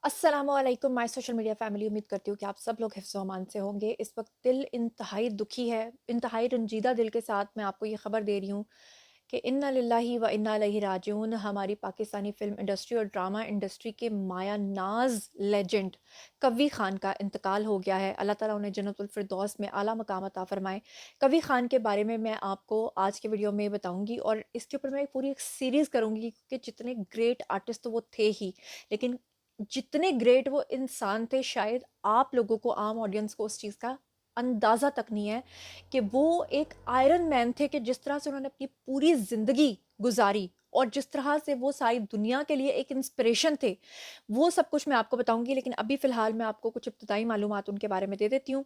अस्सलाम वालेकुम my social media family. उम्मीद करती हूँ कि आप सब लोग हिफ्ज़ व अमान से होंगे। इस वक्त दिल इंतहाई दुखी है, इंतहाई रंजीदा दिल के साथ मैं आपको ये खबर दे रही हूँ कि इन्ना लिल्लाहि व इन्ना इलैहि राजिऊन। हमारी पाकिस्तानी फ़िल्म इंडस्ट्री और ड्रामा इंडस्ट्री के माया नाज लेजेंड कवी खान का इंतकाल हो गया है। अल्लाह ताला उन्हें जन्नतुल फिरदौस में आला मकाम अता फ़रमाए। कवी खान के बारे में मैं आपको आज के वीडियो में बताऊँगी और इसके ऊपर मैं पूरी एक सीरीज़ करूँगी क्योंकि जितने ग्रेट आर्टिस्ट तो वो थे ही, लेकिन जितने ग्रेट वो इंसान थे शायद आप लोगों को, आम ऑडियंस को उस चीज़ का अंदाज़ा तक नहीं है कि वो एक आयरन मैन थे कि जिस तरह से उन्होंने अपनी पूरी ज़िंदगी गुजारी और जिस तरह से वो सारी दुनिया के लिए एक इंस्पिरेशन थे, वो सब कुछ मैं आपको बताऊंगी। लेकिन अभी फ़िलहाल मैं आपको कुछ इब्तदाई मालूमात उनके बारे में दे देती हूँ।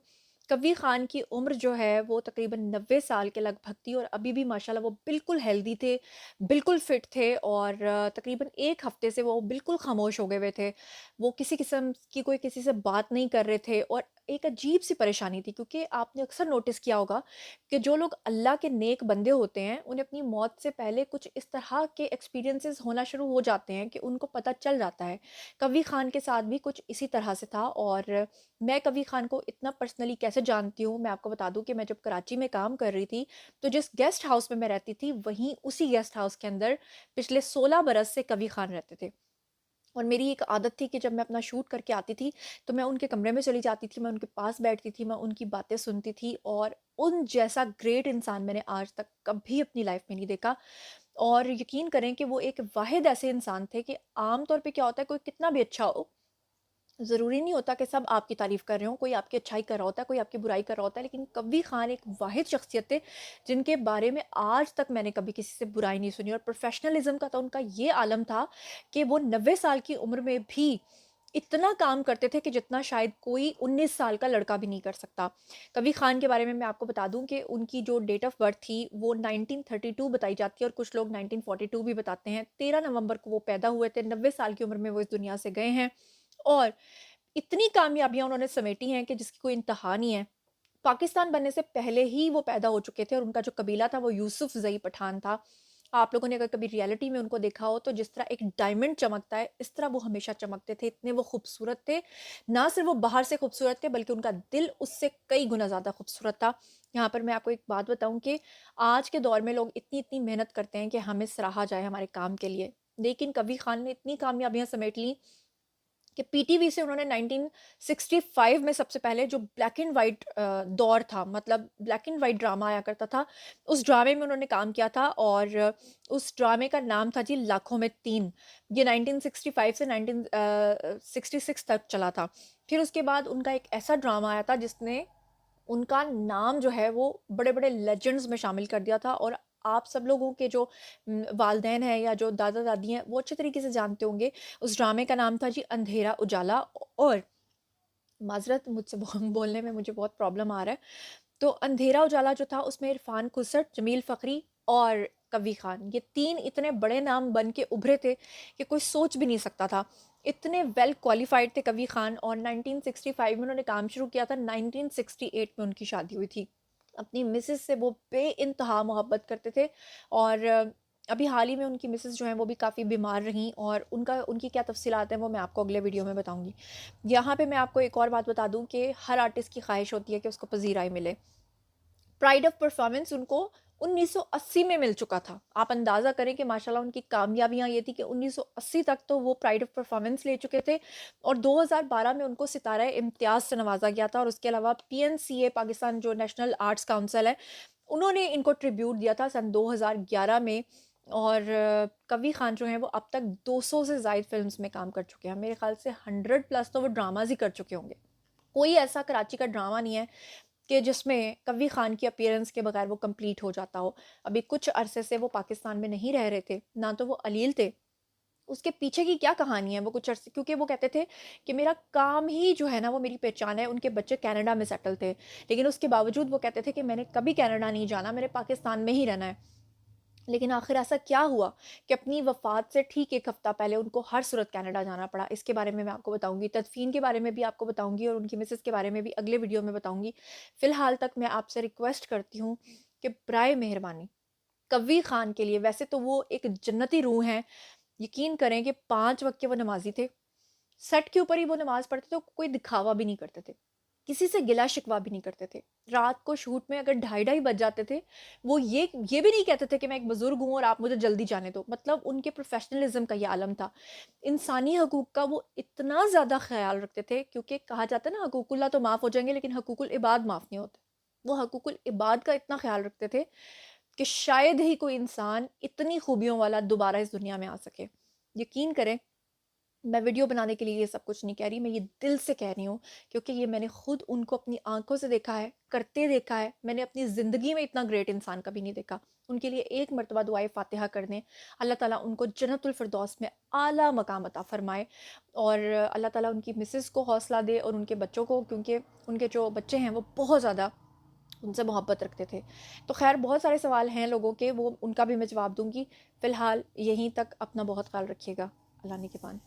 कबीर खान की उम्र जो है वो तकरीबन 90 साल के लगभग थी और अभी भी माशाल्लाह वो बिल्कुल हेल्दी थे, बिल्कुल फिट थे और तकरीबन 1 हफ्ते से वो बिल्कुल खामोश हो गए हुए थे। वो किसी किस्म की कोई किसी से बात नहीं कर रहे थे और एक अजीब-सी परेशानी थी क्योंकि आपने अक्सर नोटिस किया होगा कि जो लोग अल्लाह के नेक बंदे होते हैं, उन्हें अपनी मौत से पहले कुछ इस तरह के एक्सपीरियंसेस होना शुरू हो जाते हैं कि उनको पता चल जाता है। कबीर खान के साथ भी कुछ इसी तरह से था और मैं कबीर खान को इतना पर्सनली कैसे जानती हूँ, मैं आपको बता दूँ कि मैं जब कराची में काम कर रही थी, तो जिस गेस्ट हाउस में मैं रहती थी, वहीं उसी गेस्ट हाउस के अंदर पिछले 16 बरस से कबीर खान रहते थे। और मेरी एक आदत थी कि जब मैं अपना शूट करके आती थी, तो मैं उनके कमरे में चली जाती थी, मैं उनके पास बैठती थी, मैं उनकी बातें सुनती थी और उन जैसा ग्रेट इंसान मैंने आज तक कभी अपनी लाइफ में नहीं देखा। और यकीन करें कि वो एक वाहिद ऐसे इंसान थे कि आम तौर पे क्या होता है, कोई कितना भी अच्छा हो, ज़रूरी नहीं होता कि सब आपकी तारीफ़ कर रहे हों, कोई आपकी अच्छाई कर रहा होता है, कोई आपकी बुराई कर रहा होता है, लेकिन कबीर खान एक वाहिद शख्सियत थे, जिनके बारे में आज तक मैंने कभी किसी से बुराई नहीं सुनी। और प्रोफ़ेशनलिज़्म का तो उनका ये आलम था कि वो 90 साल की उम्र में भी इतना काम करते थे कि जितना शायद कोई 19 साल का लड़का भी नहीं कर सकता। कबीर खान के बारे में मैं आपको बता दूँ कि उनकी जो डेट ऑफ़ बर्थ थी, वो 1932 बताई जाती है और कुछ लोग 1942 भी बताते हैं। 13 नवंबर को वो पैदा हुए थे, 90 साल की उम्र में वो इस दुनिया से गए हैं और इतनी कामयाबियाँ उन्होंने समेटी हैं कि जिसकी कोई इंतहा नहीं है। पाकिस्तान बनने से पहले ही वो पैदा हो चुके थे और उनका जो कबीला था वो यूसुफ ज़ई पठान था। आप लोगों ने अगर कभी रियलिटी में उनको देखा हो तो जिस तरह एक डायमंड चमकता है, इस तरह वो हमेशा चमकते थे, इतने वो खूबसूरत थे। ना सिर्फ़ वो बाहर से खूबसूरत थे बल्कि उनका दिल उससे कई गुना ज़्यादा खूबसूरत था। यहाँ पर मैं आपको एक बात बताऊँ कि आज के दौर में लोग इतनी-इतनी मेहनत करते हैं कि हमें सराहा जाए हमारे काम के लिए। लेकिन कबीर खान ने इतनी कामयाबियाँ समेट लीं कि पीटीवी से उन्होंने 1965 में सबसे पहले जो ब्लैक एंड व्हाइट दौर था, मतलब ब्लैक एंड व्हाइट ड्रामा आया करता था, उस ड्रामे में उन्होंने काम किया था और उस ड्रामे का नाम था जी लाखों में तीन। ये 1965 से 1966 तक चला था। फिर उसके बाद उनका एक ऐसा ड्रामा आया था जिसने उनका नाम जो है वो बड़े-बड़े लेजेंड्स में शामिल कर दिया था और आप सब लोगों के जो वालिदैन हैं या जो दादा-दादी हैं, वो अच्छे तरीके से जानते होंगे। उस ड्रामे का नाम था जी अंधेरा उजाला और माज़रत मुझसे बोलने में मुझे बहुत प्रॉब्लम आ रहा है। तो अंधेरा उजाला जो था उसमें इरफ़ान खुसर, जमील फ़खरी और कबीर खान, ये 3 इतने बड़े नाम बन के उभरे थे कि कोई सोच भी नहीं सकता था। इतने वेल क्वालिफ़ाइड थे कबीर खान और 1965 में उन्होंने काम शुरू किया था, 1968 में उनकी शादी हुई थी। अपनी मिसेज़ से वो बेइंतहा मोहब्बत करते थे और अभी हाल ही में उनकी मिसेज़ जो हैं वो भी काफ़ी बीमार रहीं और उनकी क्या तफ़सीलात हैं वो मैं आपको अगले वीडियो में बताऊँगी। यहाँ पे मैं आपको एक और बात बता दूँ कि हर आर्टिस्ट की ख़्वाहिश होती है कि उसको पज़ीराई मिले। प्राइड ऑफ परफॉर्मेंस उनको 1980 में मिल चुका था। आप अंदाज़ा करें कि माशाल्लाह उनकी कामयाबियाँ ये थी कि 1980 तक तो वो प्राइड ऑफ परफॉर्मेंस ले चुके थे और 2012 में उनको सितारा इम्तियाज़ से नवाज़ा गया था और उसके अलावा पीएनसीए पाकिस्तान जो नेशनल आर्ट्स काउंसिल है, उन्होंने इनको ट्रिब्यूट दिया था सन 2011 में और कबीर खान जो हैं वो अब तक 200 से ज़ायद फ़िल्म्स में काम कर चुके हैं। मेरे ख़्याल से 100 प्लस तो वो ड्रामाज़ ही कर चुके होंगे। कोई ऐसा कराची का ड्रामा नहीं है कि जिसमें कबीर खान की अपीयरेंस के बगैर वो कंप्लीट हो जाता हो। अभी कुछ अरसे से वो पाकिस्तान में नहीं रह रहे थे, ना तो वो अलील थे। उसके पीछे की क्या कहानी है वो कुछ अरसे, क्योंकि वो कहते थे कि मेरा काम ही जो है ना वो मेरी पहचान है। उनके बच्चे कनाडा में सेटल थे, लेकिन उसके बावजूद वो कहते थे कि मैंने कभी कनाडा नहीं जाना, मैंने पाकिस्तान में ही रहना है। लेकिन आखिर ऐसा क्या हुआ कि अपनी वफ़ात से ठीक 1 हफ़्ता पहले उनको हर सूरत कनाडा जाना पड़ा। इसके बारे में मैं आपको बताऊँगी, तदफ़ीन के बारे में भी आपको बताऊँगी और उनकी मिसेज़ के बारे में भी अगले वीडियो में बताऊँगी। फ़िलहाल तक मैं आपसे रिक्वेस्ट करती हूँ कि बराए मेहरबानी कबीर खान के लिए, वैसे तो वो एक जन्नती रूह हैं, यकीन करें कि 5 वक़्त के वो नमाज़ी थे, سیٹ کے اوپر ہی وہ نماز پڑھتے تھے، کوئی دکھاوا بھی نہیں کرتے تھے، کسی سے گلا شکوا بھی نہیں کرتے تھے۔ رات کو شوٹ میں اگر 2:30 بج جاتے تھے، وہ یہ بھی نہیں کہتے تھے کہ میں ایک بزرگ ہوں اور آپ مجھے جلدی جانے دو، مطلب ان کے پروفیشنلزم کا یہ عالم تھا۔ انسانی حقوق کا وہ اتنا زیادہ خیال رکھتے تھے، کیونکہ کہا جاتا ہے نا حقوق اللہ تو معاف ہو جائیں گے لیکن حقوق العباد معاف نہیں ہوتے۔ وہ حقوق العباد کا اتنا خیال رکھتے تھے کہ شاید ہی کوئی انسان اتنی خوبیوں والا دوبارہ اس دنیا میں آ سکے۔ یقین کریں، میں ویڈیو بنانے کے لیے یہ سب کچھ نہیں کہہ رہی، میں یہ دل سے کہہ رہی ہوں، کیونکہ یہ میں نے خود ان کو اپنی آنکھوں سے دیکھا ہے، کرتے دیکھا ہے۔ میں نے اپنی زندگی میں اتنا گریٹ انسان کبھی نہیں دیکھا۔ ان کے لیے ایک مرتبہ دعائے فاتحہ کر دیں، اللہ تعالیٰ ان کو جنت الفردوس میں اعلیٰ مقام عطا فرمائے، اور اللہ تعالیٰ ان کی مسز کو حوصلہ دے اور ان کے بچوں کو، کیونکہ ان کے جو بچے ہیں وہ بہت زیادہ ان سے محبت رکھتے تھے۔ تو خیر، بہت سارے سوال ہیں لوگوں کے، وہ ان کا بھی میں جواب دوں گی۔ فی الحال یہیں تک، اپنا بہت خیال رکھیے گا۔ اللہ نے کے پان۔